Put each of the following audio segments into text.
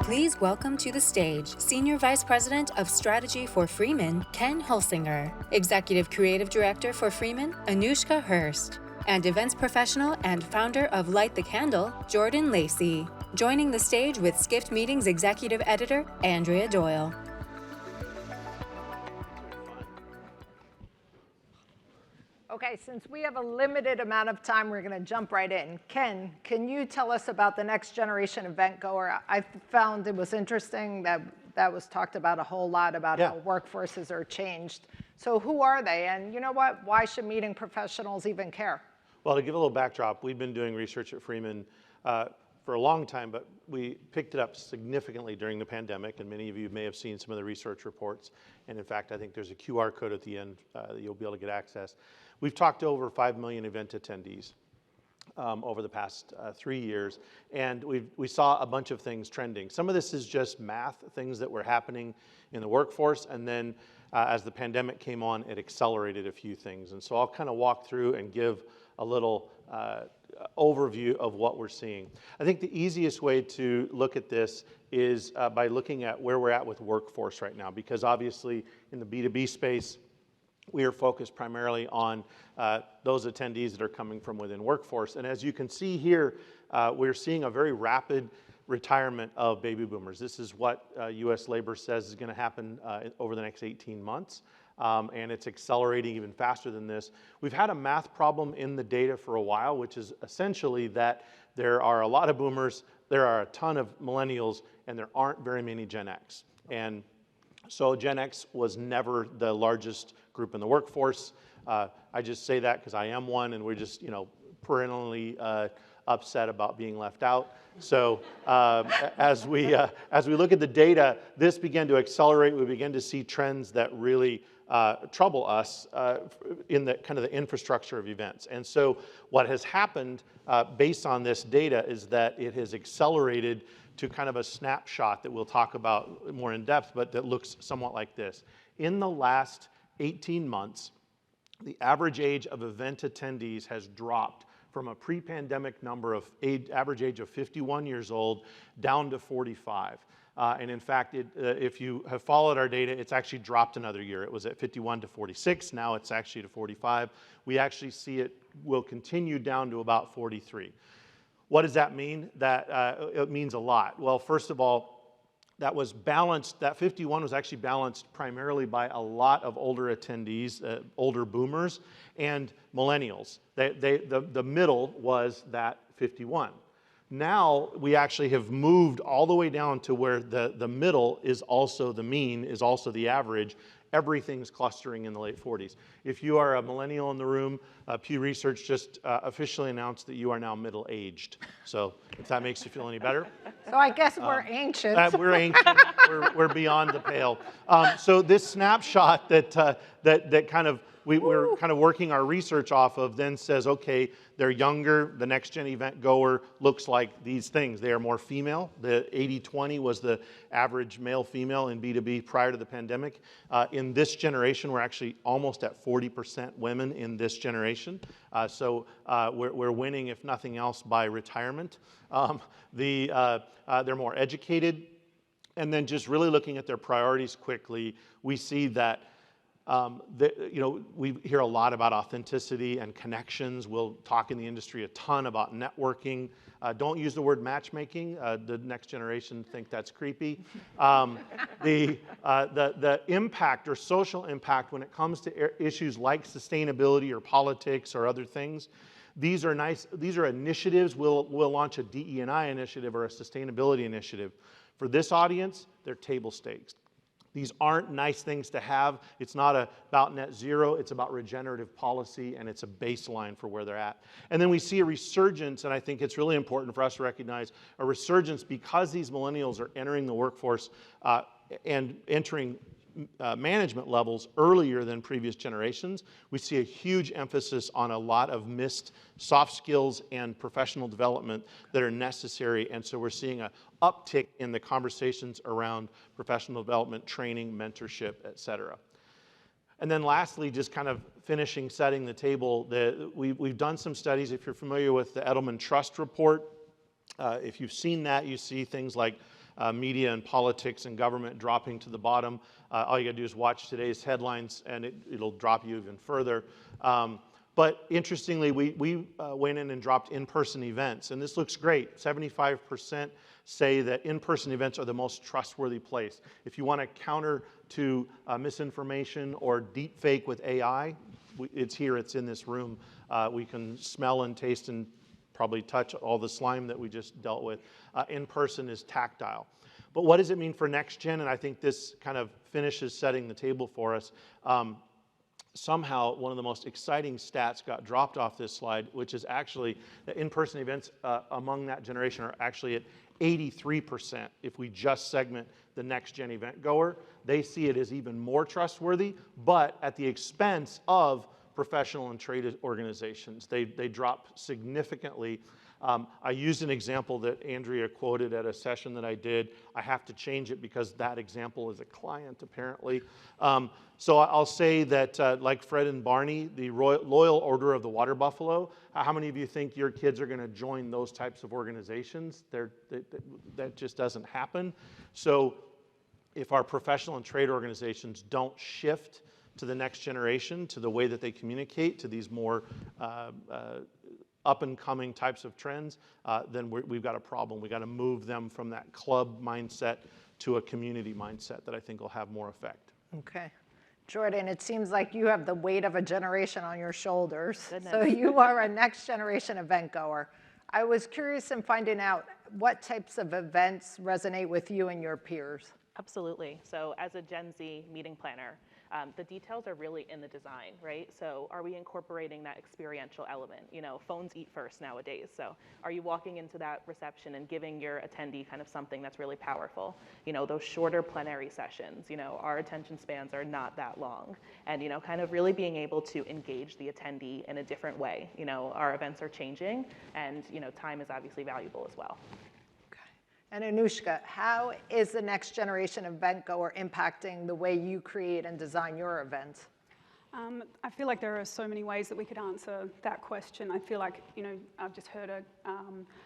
Please welcome to the stage Senior Vice President of Strategy for Freeman, Ken Holsinger, Executive Creative Director for Freeman, Anoushka Hirst, and Events Professional and founder of Light the Candle, Jordan Lacey. Joining the stage with Skift Meetings Executive Editor, Andrea Doyle. Okay, since we have a limited amount of time, we're going to jump right in. Ken, can you tell us about the next generation event goer? I found it was interesting that was talked about a whole lot about how workforces are changed. So who are they? And you know what? Why should meeting professionals even care? Well, to give a little backdrop, we've been doing research at Freeman for a long time, but we picked it up significantly during the pandemic, and many of you may have seen some of the research reports. And in fact, I think there's a QR code at the end that you'll be able to get access. We've talked to over 5 million event attendees over the past 3 years, and we saw a bunch of things trending. Some of this is just math, things that were happening in the workforce, and then as the pandemic came on, it accelerated a few things. And so I'll kind of walk through and give a little overview of what we're seeing. I think the easiest way to look at this is by looking at where we're at with workforce right now, because obviously in the B2B space, we are focused primarily on those attendees that are coming from within workforce. And as you can see here, we're seeing a very rapid retirement of baby boomers. This is what U.S. labor says is going to happen over the next 18 months. And it's accelerating even faster than this. We've had a math problem in the data for a while, which is essentially that there are a lot of boomers, there are a ton of millennials, and there aren't very many Gen X. And so Gen X was never the largest group in the workforce. I just say that because I am one, and we're just, perennially upset about being left out. So as we look at the data, this began to accelerate. We began to see trends that really trouble us in the kind of the infrastructure of events. And so what has happened based on this data is that it has accelerated to kind of a snapshot that we'll talk about more in depth, but that looks somewhat like this. In the last 18 months, the average age of event attendees has dropped from a pre-pandemic number of average age of 51 years old down to 45. And in fact, if you have followed our data, it's actually dropped another year. It was at 51 to 46. Now it's actually to 45. We actually see it will continue down to about 43. What does that mean? It means a lot. Well, first of all, that was balanced, that 51 was actually balanced primarily by a lot of older attendees, older boomers, and millennials. The middle was that 51. Now we actually have moved all the way down to where the middle is also the mean, is also the average. Everything's clustering in the late 40s. If you are a millennial in the room, Pew Research just officially announced that you are now middle-aged. So if that makes you feel any better. So I guess we're ancient. We're ancient. We're beyond the pale. So this snapshot that kind of we're kind of working our research off of then says, okay, they're younger. The next gen event goer looks like these things. They are more female. The 80-20 was the average male-female in B2B prior to the pandemic. In this generation, we're actually almost at 40% women in this generation. So we're winning, if nothing else, by retirement. They're more educated. And then just really looking at their priorities quickly, we see that we hear a lot about authenticity and connections. We'll talk in the industry a ton about networking. Don't use the word matchmaking. The next generation think that's creepy. The impact or social impact when it comes to issues like sustainability or politics or other things, these are nice. These are initiatives. We'll launch a DE&I initiative or a sustainability initiative. For this audience, they're table stakes. These aren't nice things to have. It's not about net zero. It's about regenerative policy, and it's a baseline for where they're at. And then we see a resurgence, and I think it's really important for us to recognize a resurgence because these millennials are entering the workforce and entering management levels earlier than previous generations. We see a huge emphasis on a lot of missed soft skills and professional development that are necessary, and so we're seeing an uptick in the conversations around professional development, training, mentorship, et cetera. And then lastly, just kind of finishing setting the table, we've done some studies. If you're familiar with the Edelman Trust Report, if you've seen that, you see things like media and politics and government dropping to the bottom. All you gotta do is watch today's headlines and it'll drop you even further. But interestingly, we went in and dropped in-person events, and this looks great. 75% say that in-person events are the most trustworthy place. If you want to counter to misinformation or deep fake with AI, it's here, it's in this room. We can smell and taste and probably touch all the slime that we just dealt with. In-person is tactile. But what does it mean for next gen? And I think this kind of finishes setting the table for us. Somehow, one of the most exciting stats got dropped off this slide, which is actually that in-person events among that generation are actually at 83%. If we just segment the next-gen event goer, they see it as even more trustworthy, but at the expense of professional and trade organizations. They drop significantly. I used an example that Andrea quoted at a session that I did. I have to change it because that example is a client, apparently. So I'll say that, like Fred and Barney, the Loyal Order of the Water Buffalo, how many of you think your kids are going to join those types of organizations? That just doesn't happen. So if our professional and trade organizations don't shift to the next generation, to the way that they communicate, to these more up-and-coming types of trends, then we've got a problem. We've got to move them from that club mindset to a community mindset that I think will have more effect. Okay. Jordan, it seems like you have the weight of a generation on your shoulders. Goodness. So you are a next generation event goer. I was curious in finding out what types of events resonate with you and your peers. Absolutely. So as a Gen Z meeting planner, the details are really in the design, right? So are we incorporating that experiential element? You know, phones eat first nowadays. So are you walking into that reception and giving your attendee kind of something that's really powerful? You know, those shorter plenary sessions, you know, our attention spans are not that long. And, you know, kind of really being able to engage the attendee in a different way. You know, our events are changing and, you know, time is obviously valuable as well. And Anoushka, how is the next generation event goer impacting the way you create and design your events? I feel like there are so many ways that we could answer that question. I feel like, you know, I've just heard a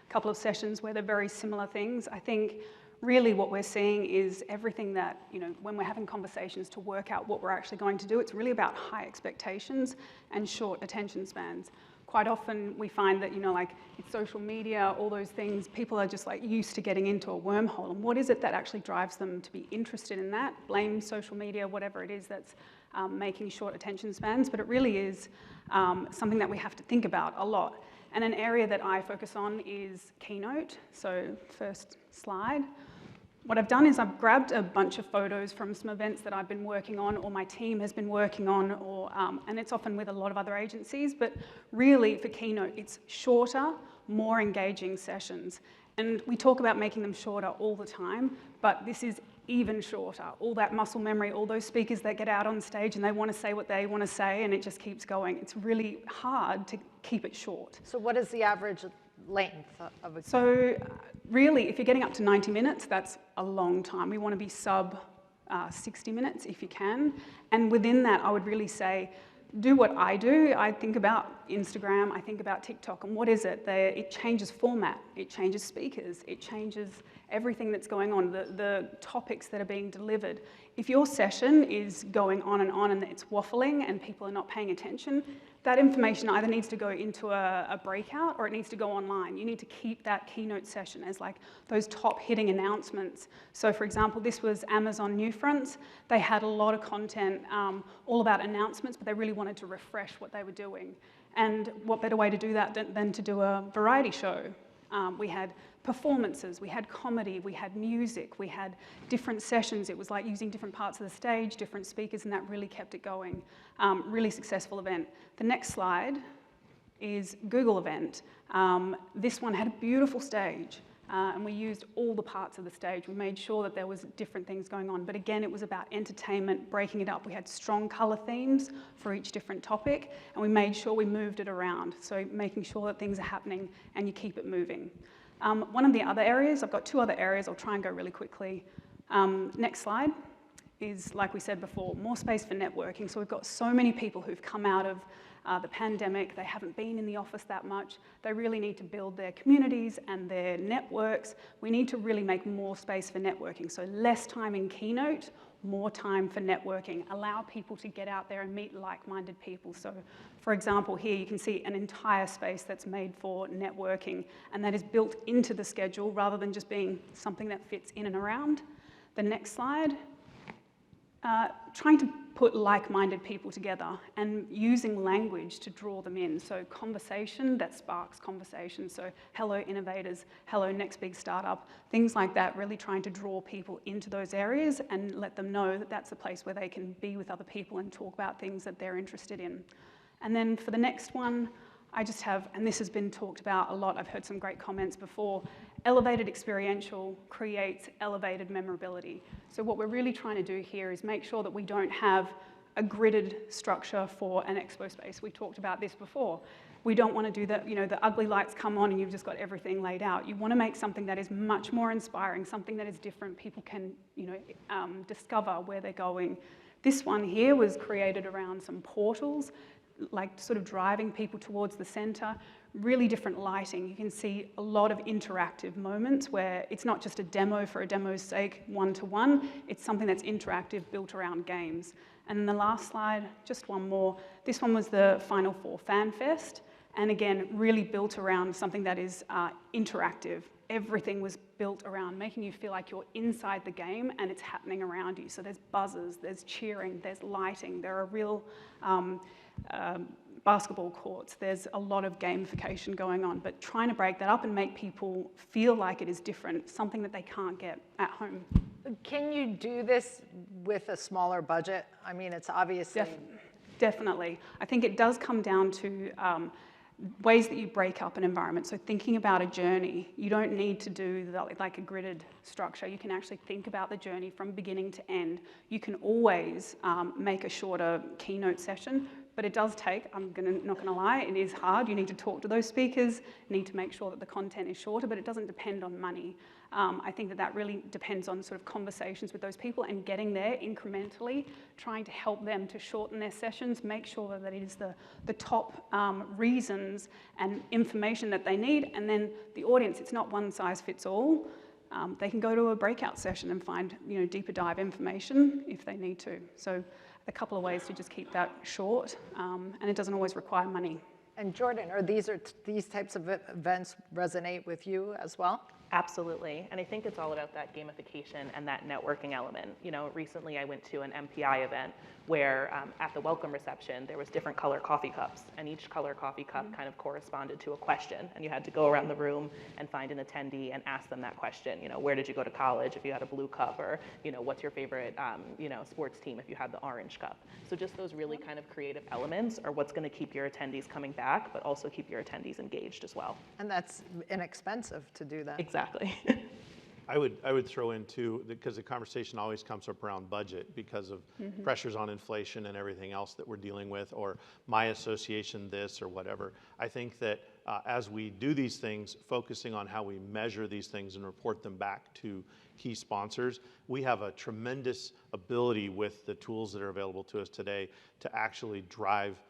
couple of sessions where they're very similar things. I think really what we're seeing is everything that, you know, when we're having conversations to work out what we're actually going to do, it's really about high expectations and short attention spans. Quite often we find that, you know, like it's social media, all those things, people are just like used to getting into a wormhole. And what is it that actually drives them to be interested in that? Blame social media, whatever it is that's making short attention spans. But it really is something that we have to think about a lot. And an area that I focus on is Keynote. So first slide. What I've done is I've grabbed a bunch of photos from some events that I've been working on or my team has been working on, or, and it's often with a lot of other agencies, but really for Keynote, it's shorter, more engaging sessions. And we talk about making them shorter all the time, but this is even shorter. All that muscle memory, all those speakers that get out on stage and they want to say what they want to say and it just keeps going. It's really hard to keep it short. So what is the average length of a... So really, if you're getting up to 90 minutes, that's a long time. We want to be sub 60 minutes if you can. And within that, I would really say, do what I do. I think about Instagram, I think about TikTok, and what is it? It changes format, it changes speakers, it changes everything that's going on, the topics that are being delivered. If your session is going on and it's waffling and people are not paying attention, that information either needs to go into a breakout or it needs to go online. You need to keep that keynote session as like those top hitting announcements. So for example, this was Amazon Newfronts. They had a lot of content all about announcements, but they really wanted to refresh what they were doing. And what better way to do that than to do a variety show? We had performances, we had comedy, we had music, we had different sessions. It was like using different parts of the stage, different speakers, and that really kept it going. Really successful event. The next slide is Google event. This one had a beautiful stage, and we used all the parts of the stage. We made sure that there was different things going on, but again, it was about entertainment, breaking it up. We had strong color themes for each different topic, and we made sure we moved it around. So making sure that things are happening and you keep it moving. One of the other areas, I've got two other areas, I'll try and go really quickly. Next slide is, like we said before, more space for networking. So we've got so many people who've come out of the pandemic. They haven't been in the office that much. They really need to build their communities and their networks. We need to really make more space for networking. So less time in keynote, more time for networking. Allow people to get out there and meet like-minded people. So for example, here you can see an entire space that's made for networking, and that is built into the schedule rather than just being something that fits in and around. The next slide. Trying to put like-minded people together and using language to draw them in. So conversation that sparks conversation. So hello innovators, hello next big startup, things like that, really trying to draw people into those areas and let them know that that's a place where they can be with other people and talk about things that they're interested in. And then for the next one, I just have, and this has been talked about a lot, I've heard some great comments before, elevated experiential creates elevated memorability. So what we're really trying to do here is make sure that we don't have a gridded structure for an expo space. We talked about this before. We don't want to do that, the ugly lights come on and you've just got everything laid out. You want to make something that is much more inspiring, something that is different. People can, discover where they're going. This one here was created around some portals, like sort of driving people towards the center, really different lighting. You can see a lot of interactive moments where it's not just a demo for a demo's sake, one-to-one, it's something that's interactive, built around games. And then the last slide, just one more. This one was the Final Four Fan Fest, and again, really built around something that is interactive. Everything was built around making you feel like you're inside the game and it's happening around you. So there's buzzers, there's cheering, there's lighting, there are real basketball courts. There's a lot of gamification going on, but trying to break that up and make people feel like it is different, something that they can't get at home. Can you do this with a smaller budget? I mean, it's obviously... Definitely. I think it does come down to ways that you break up an environment. So thinking about a journey, you don't need to do like a gridded structure. You can actually think about the journey from beginning to end. You can always make a shorter keynote session, but it does take, not gonna lie, it is hard. You need to talk to those speakers, need to make sure that the content is shorter, but it doesn't depend on money. I think that really depends on sort of conversations with those people and getting there incrementally, trying to help them to shorten their sessions, make sure that it is the top reasons and information that they need, and then the audience, it's not one size fits all. They can go to a breakout session and find deeper dive information if they need to. So a couple of ways to just keep that short, and it doesn't always require money. And Jordan, these types of events resonate with you as well? Absolutely, and I think it's all about that gamification and that networking element. Recently I went to an MPI event where at the welcome reception there was different color coffee cups, and each color coffee cup kind of corresponded to a question, and you had to go around the room and find an attendee and ask them that question. Where did you go to college if you had a blue cup, or what's your favorite sports team if you had the orange cup. So just those really kind of creative elements are what's going to keep your attendees coming back, but also keep your attendees engaged as well. And that's inexpensive to do that. Exactly. I would throw in too, because the conversation always comes up around budget because of pressures on inflation and everything else that we're dealing with, or my association this or whatever. I think that as we do these things, focusing on how we measure these things and report them back to key sponsors, we have a tremendous ability with the tools that are available to us today to actually drive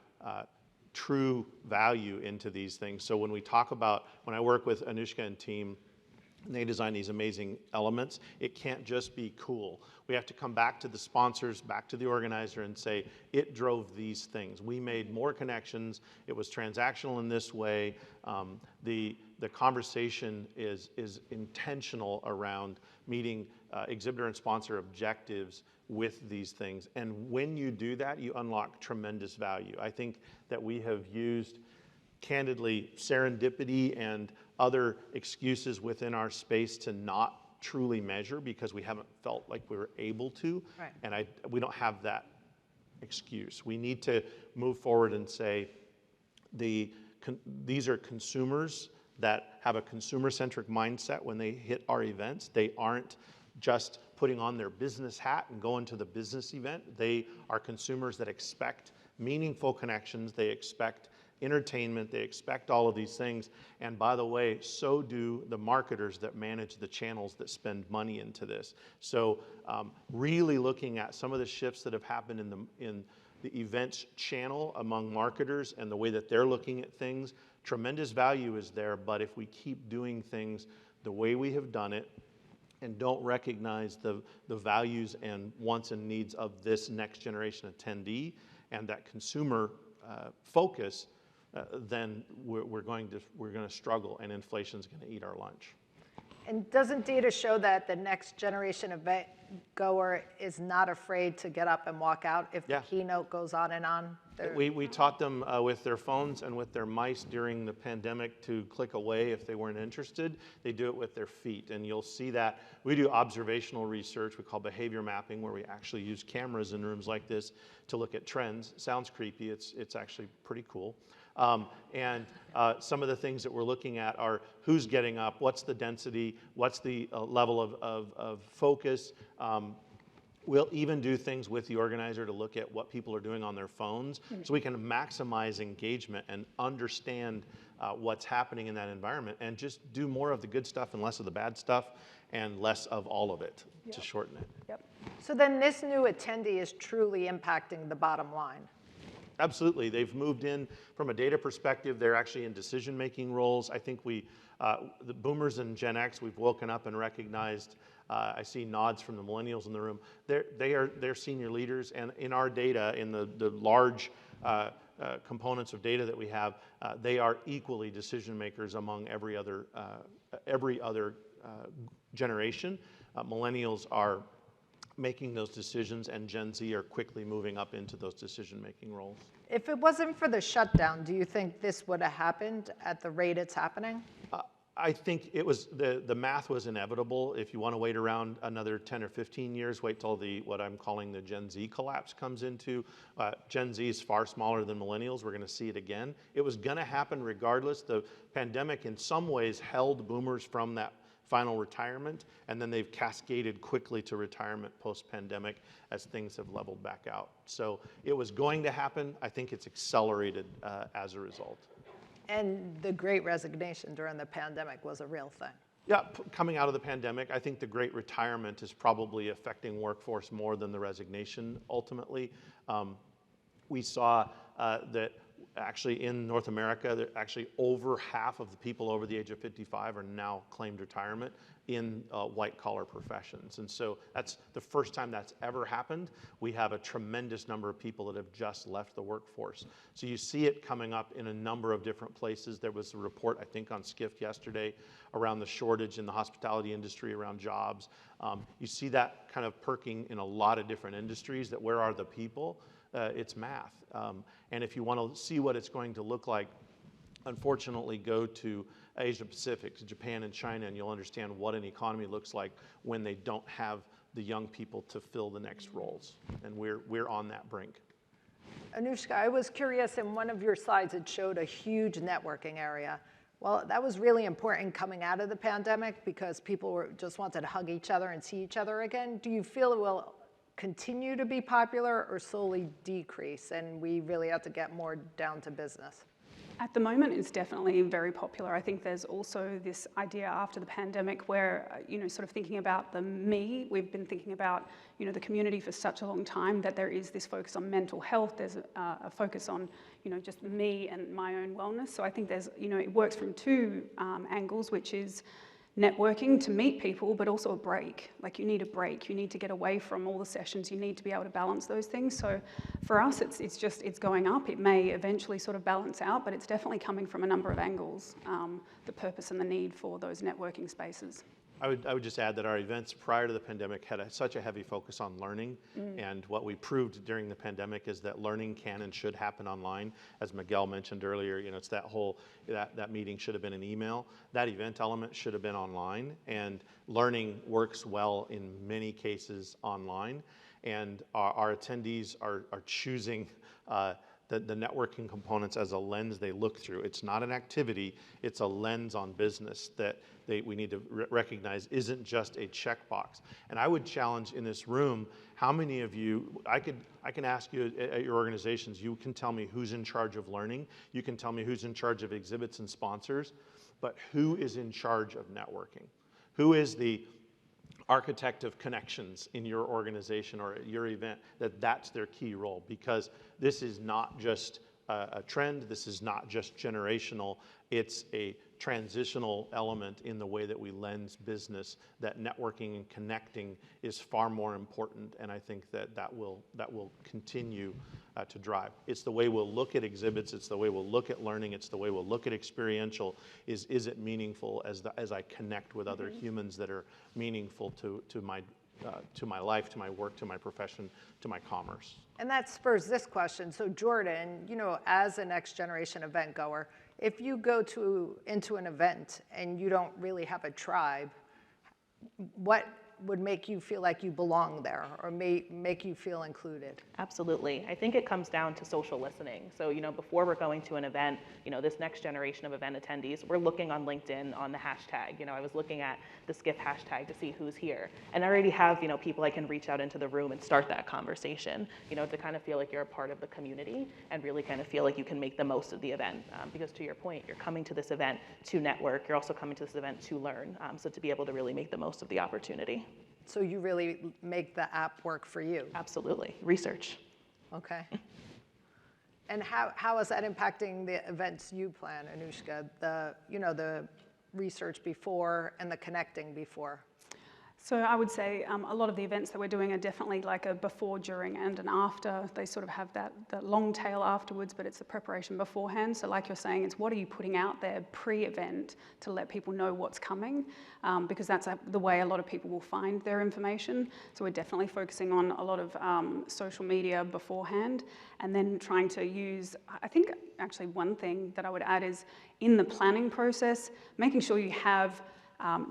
true value into these things. So when I work with Anoushka and team, and they design these amazing elements, it can't just be cool. We have to come back to the sponsors, back to the organizer and say, it drove these things. We made more connections. It was transactional in this way. The conversation is intentional around meeting exhibitor and sponsor objectives with these things. And when you do that, you unlock tremendous value. I think that we have used, candidly, serendipity and other excuses within our space to not truly measure because we haven't felt like we were able to. Right. And we don't have that excuse. We need to move forward and say these are consumers that have a consumer-centric mindset when they hit our events. They aren't just putting on their business hat and going to the business event. They are consumers that expect meaningful connections. They expect entertainment, they expect all of these things. And by the way, so do the marketers that manage the channels that spend money into this. So really looking at some of the shifts that have happened in the events channel among marketers and the way that they're looking at things, tremendous value is there, but if we keep doing things the way we have done it and don't recognize the values and wants and needs of this next generation attendee and that consumer focus, then we're going to struggle, and inflation's going to eat our lunch. And doesn't data show that the next generation event goer is not afraid to get up and walk out if the keynote goes on and on? We taught them with their phones and with their mice during the pandemic to click away if they weren't interested. They do it with their feet, and you'll see that. We do observational research we call behavior mapping, where we actually use cameras in rooms like this to look at trends. Sounds creepy, it's actually pretty cool. Some of the things that we're looking at are who's getting up, what's the density, what's the level of focus. We'll even do things with the organizer to look at what people are doing on their phones so we can maximize engagement and understand what's happening in that environment and just do more of the good stuff and less of the bad stuff and less of all of it to shorten it. Yep. So then this new attendee is truly impacting the bottom line. Absolutely. They've moved in from a data perspective. They're actually in decision-making roles. I think the boomers and Gen X, we've woken up and recognized, I see nods from the millennials in the room. They're senior leaders, and in our data, in the large components of data that we have, they are equally decision makers among every other generation. Millennials are making those decisions, and Gen Z are quickly moving up into those decision-making roles. If it wasn't for the shutdown, do you think this would have happened at the rate it's happening? I think it was the math was inevitable. If you want to wait around another 10 or 15 years, wait till what I'm calling the Gen Z collapse comes into. Gen Z is far smaller than millennials. We're going to see it again. It was going to happen regardless. The pandemic in some ways held boomers from that final retirement, and then they've cascaded quickly to retirement post-pandemic as things have leveled back out. So it was going to happen. I think it's accelerated as a result. And the Great Resignation during the pandemic was a real thing. Yeah, coming out of the pandemic, I think the Great Retirement is probably affecting workforce more than the resignation ultimately. We saw that actually in North America, that actually over half of the people over the age of 55 are now claimed retirement in white-collar professions. And so that's the first time that's ever happened. We have a tremendous number of people that have just left the workforce. So you see it coming up in a number of different places. There was a report, I think, on Skift yesterday around the shortage in the hospitality industry around jobs. You see that kind of perking in a lot of different industries, that where are the people? It's math. And if you want to see what it's going to look like, unfortunately, go to Asia Pacific, to Japan and China, and you'll understand what an economy looks like when they don't have the young people to fill the next roles. And we're on that brink. Anoushka, I was curious, in one of your slides, it showed a huge networking area. Well, that was really important coming out of the pandemic because people just wanted to hug each other and see each other again. Do you feel it will continue to be popular or slowly decrease, and we really have to get more down to business? At the moment, it's definitely very popular. I think there's also this idea after the pandemic where, sort of thinking about the me, we've been thinking about, the community for such a long time, that there is this focus on mental health. There's a focus on, just me and my own wellness. So I think there's, it works from two angles, which is networking to meet people, but also a break. Like, you need a break. You need to get away from all the sessions. You need to be able to balance those things. So for us, it's going up. It may eventually sort of balance out, but it's definitely coming from a number of angles, the purpose and the need for those networking spaces. I would just add that our events prior to the pandemic had such a heavy focus on learning, and what we proved during the pandemic is that learning can and should happen online. As Miguel mentioned earlier, it's that whole, that meeting should have been an email. That event element should have been online, and learning works well in many cases online. And our attendees are choosing the networking components as a lens they look through. It's not an activity, it's a lens on business that we need to recognize isn't just a checkbox. And I would challenge in this room, how many of you, I can ask you at your organizations, you can tell me who's in charge of learning, you can tell me who's in charge of exhibits and sponsors, but who is in charge of networking? Who is the architect of connections in your organization or at your event, that's their key role, because this is not just a trend, this is not just generational, it's a transitional element in the way that we lens business, that networking and connecting is far more important, and I think that will continue to drive. It's the way we'll look at exhibits, it's the way we'll look at learning, it's the way we'll look at experiential. Is it meaningful as I connect with other humans that are meaningful to my life, to my work, to my profession, to my commerce? And that spurs this question. So Jordan, as a next generation event goer, if you go into an event and you don't really have a tribe, what would make you feel like you belong there or make you feel included? Absolutely. I think it comes down to social listening. So, before we're going to an event, this next generation of event attendees, we're looking on LinkedIn on the hashtag. I was looking at the Skift hashtag to see who's here. And I already have, people I can reach out into the room and start that conversation, to kind of feel like you're a part of the community and really kind of feel like you can make the most of the event. Because to your point, you're coming to this event to network. You're also coming to this event to learn. So to be able to really make the most of the opportunity. So you really make the app work for you? Absolutely. Research. Okay. And how is that impacting the events you plan, Anoushka? The research before and the connecting before? So I would say a lot of the events that we're doing are definitely like a before, during, and an after. They sort of have that long tail afterwards, but it's the preparation beforehand. So like you're saying, it's what are you putting out there pre-event to let people know what's coming, because that's the way a lot of people will find their information. So we're definitely focusing on a lot of social media beforehand, and then trying to use, I think actually one thing that I would add is in the planning process, making sure you have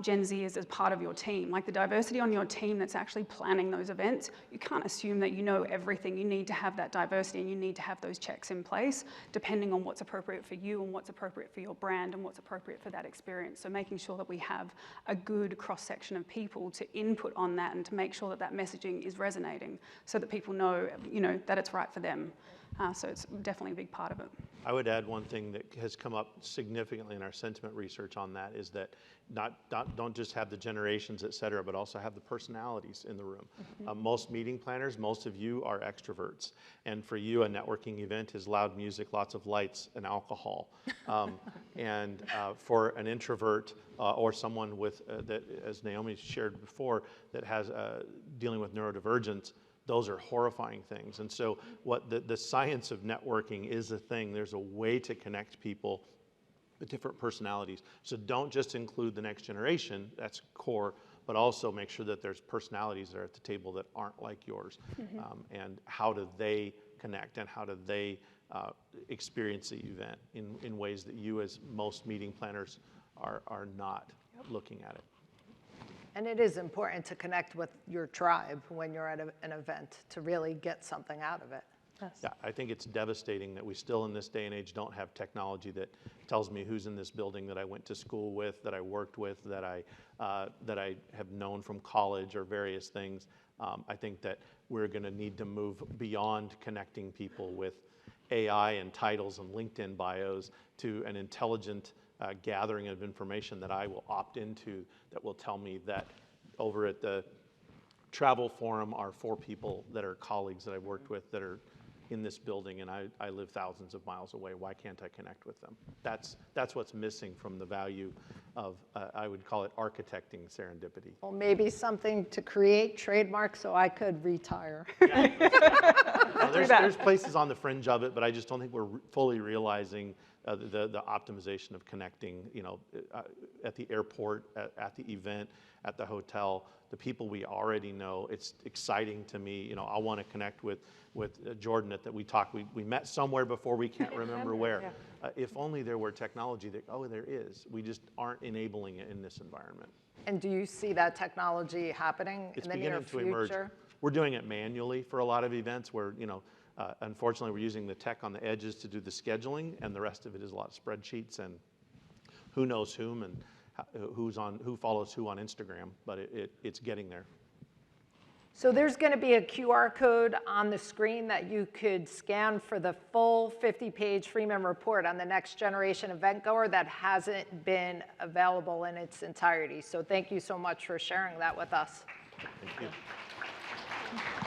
Gen Z is as part of your team. Like the diversity on your team that's actually planning those events, you can't assume that you know everything. You need to have that diversity and you need to have those checks in place depending on what's appropriate for you and what's appropriate for your brand and what's appropriate for that experience. So making sure that we have a good cross-section of people to input on that and to make sure that that messaging is resonating so that people know, that it's right for them. So it's definitely a big part of it. I would add one thing that has come up significantly in our sentiment research on that is that don't just have the generations, et cetera, but also have the personalities in the room. Most meeting planners, most of you are extroverts. And for you, a networking event is loud music, lots of lights, and alcohol. And for an introvert or someone with, that, as Naomi shared before, that has dealing with neurodivergence, those are horrifying things. And so what the science of networking is a thing. There's a way to connect people with different personalities. So don't just include the next generation, that's core, but also make sure that there's personalities that are at the table that aren't like yours. And how do they connect and how do they experience the event in ways that you as most meeting planners are not looking at it. And it is important to connect with your tribe when you're at an event to really get something out of it. Yes. Yeah, I think it's devastating that we still in this day and age don't have technology that tells me who's in this building that I went to school with, that I worked with, that I have known from college or various things. I think that we're going to need to move beyond connecting people with AI and titles and LinkedIn bios to an intelligent gathering of information that I will opt into that will tell me that over at the travel forum are 4 people that are colleagues that I've worked with that are in this building and I live thousands of miles away. Why can't I connect with them? That's what's missing from the value of, I would call it architecting serendipity. Well, maybe something to create trademarks so I could retire. Well, there's places on the fringe of it, but I just don't think we're fully realizing the optimization of connecting, at the airport, at the event, at the hotel, the people we already know. It's exciting to me. I want to connect with Jordan that we met somewhere before, we can't remember where. Yeah. If only there were technology that, there is. We just aren't enabling it in this environment. And do you see that technology happening in the near future? It's beginning to emerge. We're doing it manually for a lot of events where, unfortunately, we're using the tech on the edges to do the scheduling, and the rest of it is a lot of spreadsheets and who knows whom and who follows who on Instagram. But it's getting there. So there's going to be a QR code on the screen that you could scan for the full 50-page Freeman report on the next generation event goer that hasn't been available in its entirety. So thank you so much for sharing that with us. Thank you.